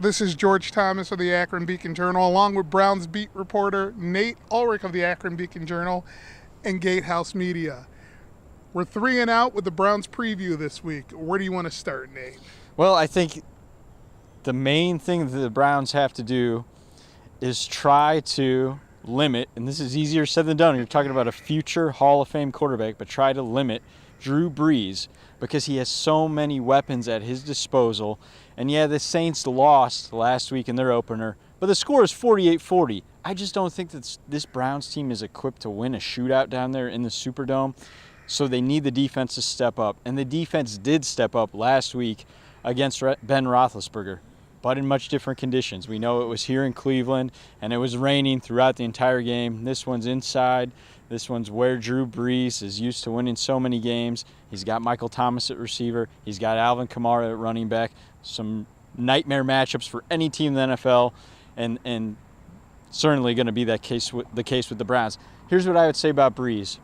This is George Thomas of the Akron Beacon Journal, along with Browns beat reporter Nate Ulrich of the Akron Beacon Journal and Gatehouse Media. We're 3 and out with the Browns preview this week. Where do you want to start, Nate? Well, I think the main thing that the Browns have to do is try to limit, and this is easier said than done. You're talking about a future Hall of Fame quarterback, but try to limit Drew Brees because he has so many weapons at his disposal. And yeah, the Saints lost last week in their opener, but the score is 48-40. I just don't think that this Browns team is equipped to win a shootout down there in the Superdome, so they need the defense to step up. And the defense did step up last week against Ben Roethlisberger, but in much different conditions. We know it was here in Cleveland, and it was raining throughout the entire game. This one's inside. This one's where Drew Brees is used to winning so many games. He's got Michael Thomas at receiver. He's got Alvin Kamara at running back. Some nightmare matchups for any team in the NFL, and certainly going to be the case with the Browns. Here's what I would say about Brees.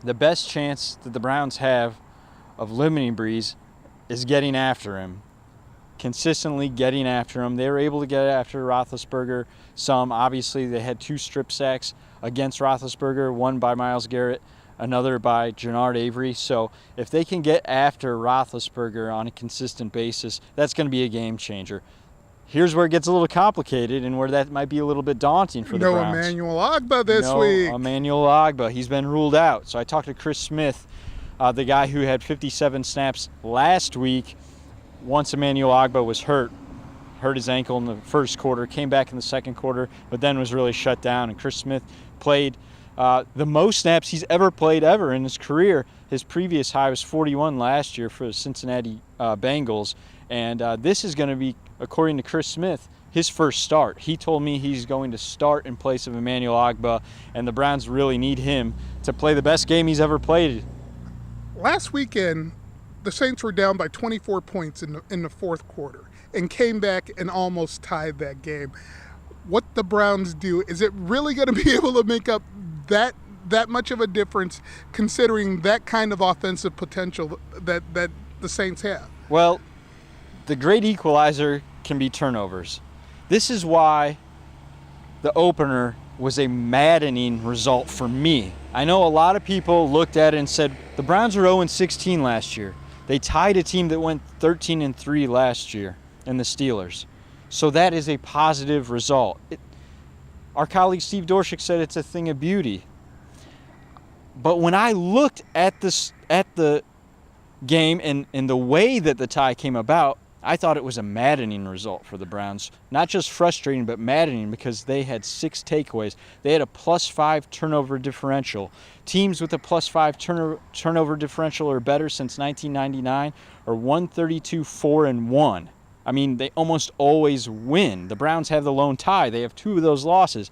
The best chance that the Browns have of limiting Brees is getting after him. Consistently getting after him. They were able to get after Roethlisberger some. Obviously, they had 2 strip sacks against Roethlisberger, one by Myles Garrett, another by Jannard Avery. So if they can get after Roethlisberger on a consistent basis, that's going to be a game changer. Here's where it gets a little complicated and where that might be a little bit daunting for the Browns. No Emmanuel Ogbah this week. No Emmanuel Ogbah. He's been ruled out. So I talked to Chris Smith, the guy who had 57 snaps last week once Emmanuel Ogbah was hurt his ankle in the first quarter, came back in the second quarter, but then was really shut down. And Chris Smith played the most snaps he's ever played in his career. His previous high was 41 last year for the Cincinnati Bengals. And this is going to be, according to Chris Smith, his first start. He told me he's going to start in place of Emmanuel Ogbah, and the Browns really need him to play the best game he's ever played. Last weekend, the Saints were down by 24 points in the fourth quarter and came back and almost tied that game. What the Browns do, is it really going to be able to make up that much of a difference considering that kind of offensive potential that the Saints have? Well, the great equalizer can be turnovers. This is why the opener was a maddening result for me. I know a lot of people looked at it and said, the Browns were 0-16 last year. They tied a team that went 13-3 last year in the Steelers. So that is a positive result. Our colleague Steve Dorshik said it's a thing of beauty. But when I looked at the game and the way that the tie came about, I thought it was a maddening result for the Browns. Not just frustrating, but maddening because they had 6 takeaways. They had a +5 turnover differential. Teams with a +5 turnover differential or better since 1999 are 132-4-1. I mean, they almost always win. The Browns have the lone tie. They have 2 of those losses.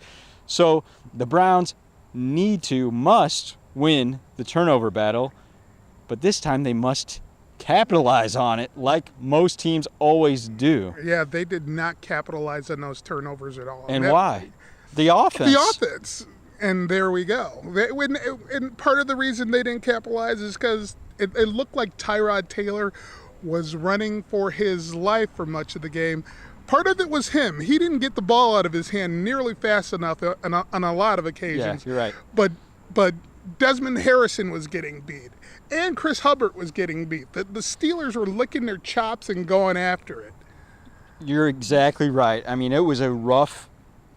So the Browns must win the turnover battle, but this time they must capitalize on it like most teams always do. Yeah, they did not capitalize on those turnovers at all. And why? The offense. The offense. And there we go. And part of the reason they didn't capitalize is because it looked like Tyrod Taylor was running for his life for much of the game. Part of it was him. He didn't get the ball out of his hand nearly fast enough on a lot of occasions. Yeah, you're right. But Desmond Harrison was getting beat. And Chris Hubbard was getting beat. The Steelers were licking their chops and going after it. You're exactly right. I mean, it was a rough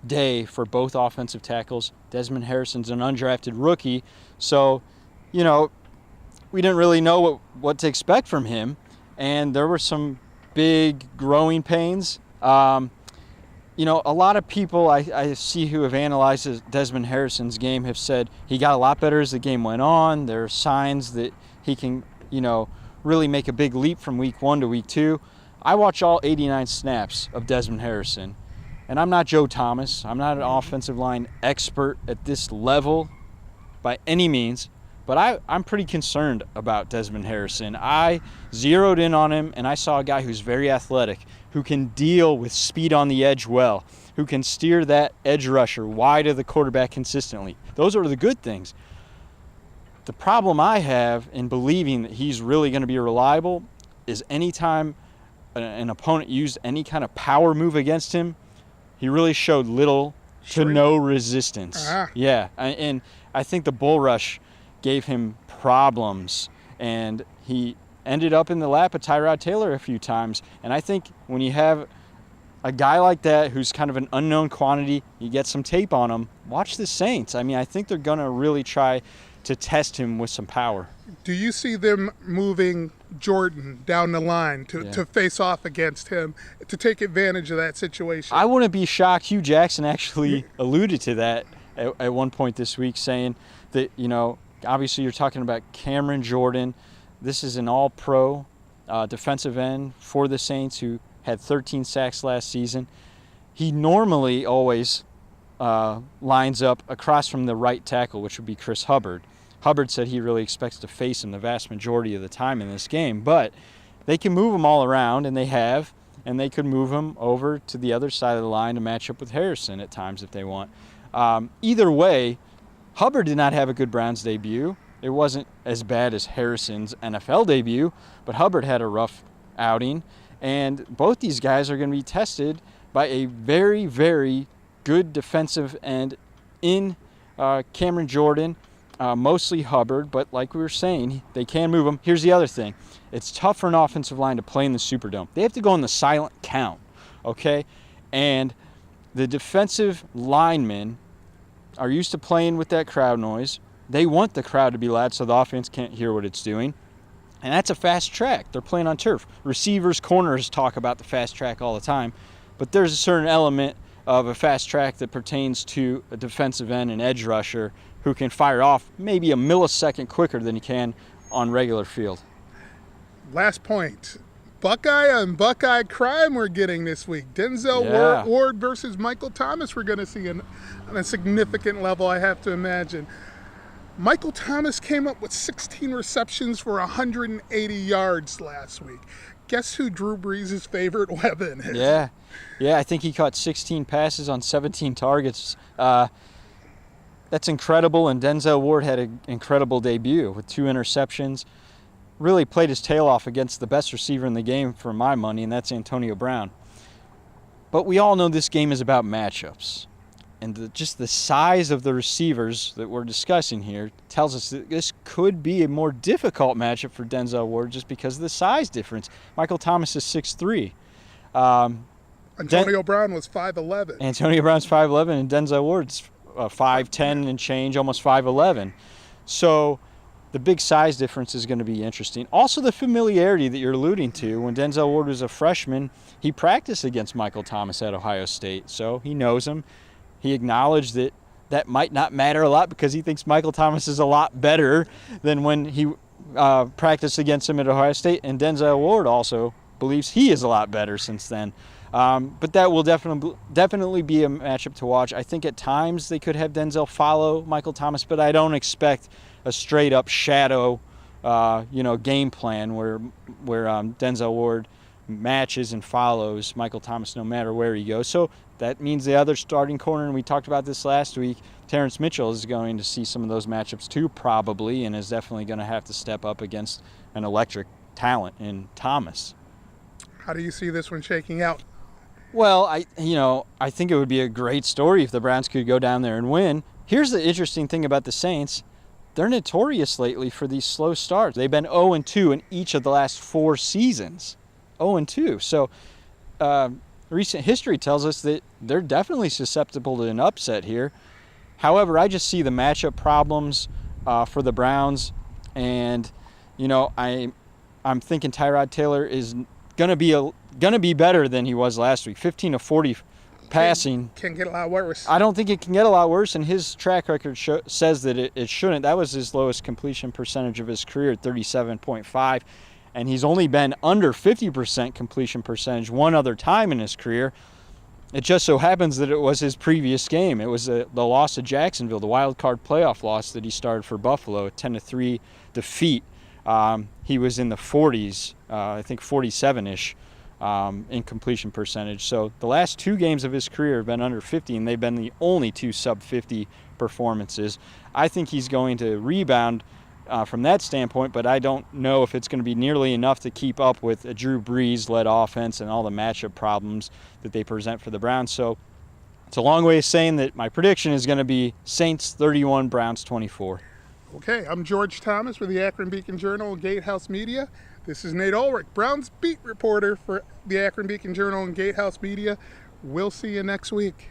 day for both offensive tackles. Desmond Harrison's an undrafted rookie, so, we didn't really know what to expect from him. And there were some big growing pains. A lot of people I see who have analyzed Desmond Harrison's game have said he got a lot better as the game went on. There are signs that he can, really make a big leap from week 1 to week 2. I watch all 89 snaps of Desmond Harrison, and I'm not Joe Thomas. I'm not an offensive line expert at this level by any means, but I'm pretty concerned about Desmond Harrison. I zeroed in on him, and I saw a guy who's very athletic, who can deal with speed on the edge well, who can steer that edge rusher wide of the quarterback consistently. Those are the good things. The problem I have in believing that he's really going to be reliable is anytime an opponent used any kind of power move against him, he really showed little to no resistance. Yeah, and I think the bull rush gave him problems, and he ended up in the lap of Tyrod Taylor a few times. And I think when you have a guy like that who's kind of an unknown quantity, you get some tape on him, watch the Saints. I mean, I think they're going to really try to test him with some power. Do you see them moving Jordan down the line to face off against him, to take advantage of that situation? I wouldn't be shocked. Hugh Jackson actually alluded to that at one point this week, saying that, obviously you're talking about Cameron Jordan. This is an all-pro defensive end for the Saints who had 13 sacks last season. He normally always lines up across from the right tackle, which would be Chris Hubbard. Hubbard said he really expects to face him the vast majority of the time in this game, but they can move him all around, and they have, and they could move him over to the other side of the line to match up with Harrison at times if they want. Either way, Hubbard did not have a good Browns debut. It wasn't as bad as Harrison's NFL debut, but Hubbard had a rough outing, and both these guys are going to be tested by a very, very good defensive end in Cameron Jordan. Mostly Hubbard, but like we were saying, they can move him. Here's the other thing. It's tough for an offensive line to play in the Superdome. They have to go in the silent count, okay? And the defensive linemen are used to playing with that crowd noise. They want the crowd to be loud so the offense can't hear what it's doing. And that's a fast track. They're playing on turf. Receivers, corners talk about the fast track all the time, but there's a certain element of a fast track that pertains to a defensive end and edge rusher who can fire off maybe a millisecond quicker than he can on regular field. Last point. Buckeye on Buckeye crime we're getting this week. Denzel Ward versus Michael Thomas we're going to see on a significant level, I have to imagine. Michael Thomas came up with 16 receptions for 180 yards last week. Guess who Drew Brees' favorite weapon is? Yeah, I think he caught 16 passes on 17 targets. That's incredible, and Denzel Ward had an incredible debut with 2 interceptions. Really played his tail off against the best receiver in the game for my money, and that's Antonio Brown. But we all know this game is about matchups. And just the size of the receivers that we're discussing here tells us that this could be a more difficult matchup for Denzel Ward just because of the size difference. Michael Thomas is 6'3". Antonio Brown was 5'11". Antonio Brown's 5'11", and Denzel Ward's 5'10" and change, almost 5'11". So the big size difference is going to be interesting. Also the familiarity that you're alluding to. When Denzel Ward was a freshman, he practiced against Michael Thomas at Ohio State, so he knows him. He acknowledged that that might not matter a lot because he thinks Michael Thomas is a lot better than when he practiced against him at Ohio State, and Denzel Ward also believes he is a lot better since then. But that will definitely be a matchup to watch. I think at times they could have Denzel follow Michael Thomas, but I don't expect a straight-up shadow, game plan where Denzel Ward matches and follows Michael Thomas no matter where he goes. So that means the other starting corner, and we talked about this last week, Terrence Mitchell is going to see some of those matchups too, probably, and is definitely going to have to step up against an electric talent in Thomas. How do you see this one shaking out? Well, I think it would be a great story if the Browns could go down there and win. Here's the interesting thing about the Saints. They're notorious lately for these slow starts. They've been 0-2 in each of the last 4 seasons. 0-2. So recent history tells us that they're definitely susceptible to an upset here. However, I just see the matchup problems for the Browns, and I'm thinking Tyrod Taylor is gonna be better than he was last week. 15 of 40 passing. Can get a lot worse. I don't think it can get a lot worse, and his track record says that it shouldn't. That was his lowest completion percentage of his career at 37.5. And he's only been under 50% completion percentage one other time in his career. It just so happens that it was his previous game. It was the loss to Jacksonville, the wild card playoff loss that he started for Buffalo, a 10-3 defeat. He was in the 40s, I think 47-ish in completion percentage. So the last 2 games of his career have been under 50, and they've been the only 2 sub-50 performances. I think he's going to rebound from that standpoint, but I don't know if it's going to be nearly enough to keep up with a Drew Brees-led offense and all the matchup problems that they present for the Browns. So it's a long way of saying that my prediction is going to be Saints 31, Browns 24. Okay, I'm George Thomas with the Akron Beacon Journal and Gatehouse Media. This is Nate Ulrich, Browns beat reporter for the Akron Beacon Journal and Gatehouse Media. We'll see you next week.